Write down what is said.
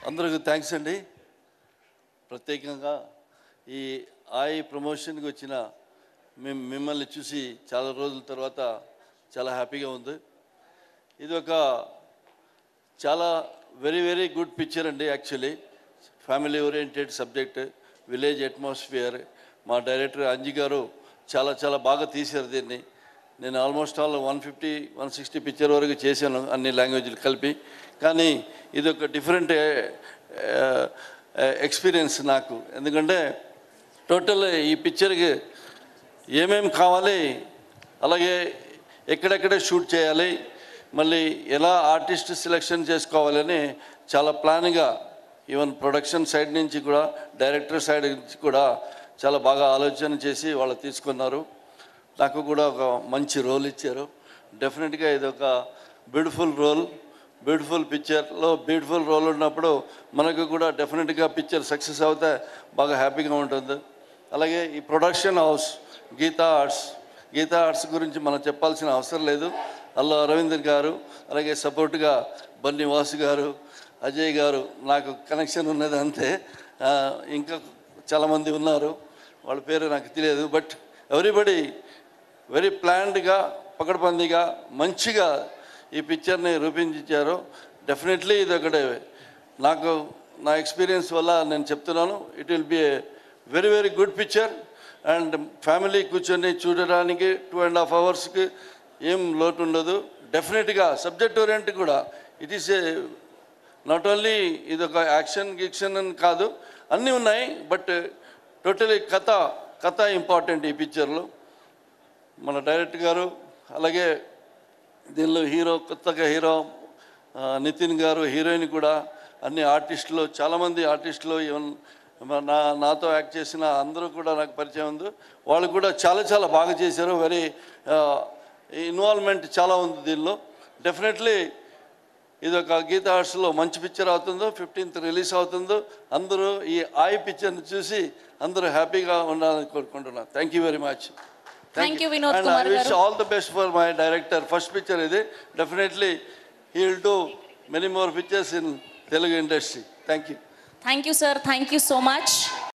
అందరికీ థ్యాంక్స్ అండి. ప్రత్యేకంగా ఈ ఆయి ప్రమోషన్కి వచ్చిన మిమ్మల్ని చూసి చాలా రోజుల తర్వాత చాలా హ్యాపీగా ఉంది. ఇది ఒక చాలా వెరీ వెరీ గుడ్ పిక్చర్ అండి. Actually family oriented subject, village atmosphere. మా డైరెక్టర్ అంజీ గారు చాలా చాలా బాగా తీశారు దీన్ని. నేను ఆల్మోస్ట్ ఆల్ 150-160 పిక్చర్ వరకు చేశాను అన్ని లాంగ్వేజ్లు కలిపి. కానీ ఇది ఒక డిఫరెంట్ ఎక్స్పీరియన్స్ నాకు. ఎందుకంటే టోటల్ ఈ పిక్చర్కి ఏమేమి కావాలి, అలాగే ఎక్కడెక్కడ షూట్ చేయాలి, మళ్ళీ ఎలా ఆర్టిస్ట్ సెలెక్షన్ చేసుకోవాలని చాలా ప్లాన్గా ఈవెన్ ప్రొడక్షన్ సైడ్ నుంచి కూడా డైరెక్టర్ సైడ్ నుంచి కూడా చాలా బాగా ఆలోచన చేసి వాళ్ళు తీసుకున్నారు. నాకు కూడా ఒక మంచి రోల్ ఇచ్చారు. డెఫినెట్గా ఇది ఒక బ్యూటిఫుల్ రోల్, బ్యూటిఫుల్ పిక్చర్లో బ్యూటిఫుల్ రోల్ ఉన్నప్పుడు మనకు కూడా డెఫినెట్గా పిక్చర్ సక్సెస్ అవుతే బాగా హ్యాపీగా ఉంటుంది. అలాగే ఈ ప్రొడక్షన్ హౌస్ గీతా ఆర్ట్స్ గురించి మనం చెప్పాల్సిన అవసరం లేదు. అల్లు అరవింద్ గారు, అలాగే సపోర్ట్గా బన్నీ వాసు గారు, అజయ్ గారు, నాకు కనెక్షన్ ఉన్నది అంతే. ఇంకా చాలామంది ఉన్నారు, వాళ్ళ పేరు నాకు తెలియదు. బట్ ఎవ్రీబడి వెరీ ప్లాన్డ్గా, పకడ్బందీగా మంచిగా ఈ పిక్చర్ని రూపొందించారు. డెఫినెట్లీ ఇది ఒకటి నాకు నా ఎక్స్పీరియన్స్ వల్ల నేను చెప్తున్నాను. It will be a very very good picture. And family కూర్చొని చూడడానికి 2.5 అవర్స్కి ఏం లోటు ఉండదు. డెఫినెట్గా సబ్జెక్ట్ ఓరియంట్ కూడా it is a not only ఇది ఒక యాక్షన్ అని కాదు, అన్నీ ఉన్నాయి. బట్ టోటలీ కథ ఇంపార్టెంట్ ఈ పిక్చర్లో. మన డైరెక్టర్ గారు, అలాగే దీనిలో కొత్తగా హీరో నితిన్ గారు, హీరోయిన్ కూడా, అన్ని ఆర్టిస్టులు, చాలామంది ఆర్టిస్టులు, ఈవెన్ నాతో యాక్ట్ చేసిన అందరూ కూడా నాకు పరిచయం ఉంది. వాళ్ళు కూడా చాలా చాలా బాగా చేశారు. వెరీ ఇన్వాల్వ్మెంట్ చాలా ఉంది దీనిలో. డెఫినెట్లీ ఇది ఒక గీతా ఆర్ట్స్లో మంచి పిక్చర్ అవుతుందో, 15th రిలీజ్ అవుతుందో. అందరూ ఈ ఆయి పిక్చర్ని చూసి అందరూ హ్యాపీగా ఉండాలని కోరుకుంటున్నాను. Thank you very much. Thank you, Vinod And Kumar I wish garu. all the best for my director. First picture is it. Definitely he will do many more pictures in Telugu industry. Thank you. Thank you, sir. Thank you so much.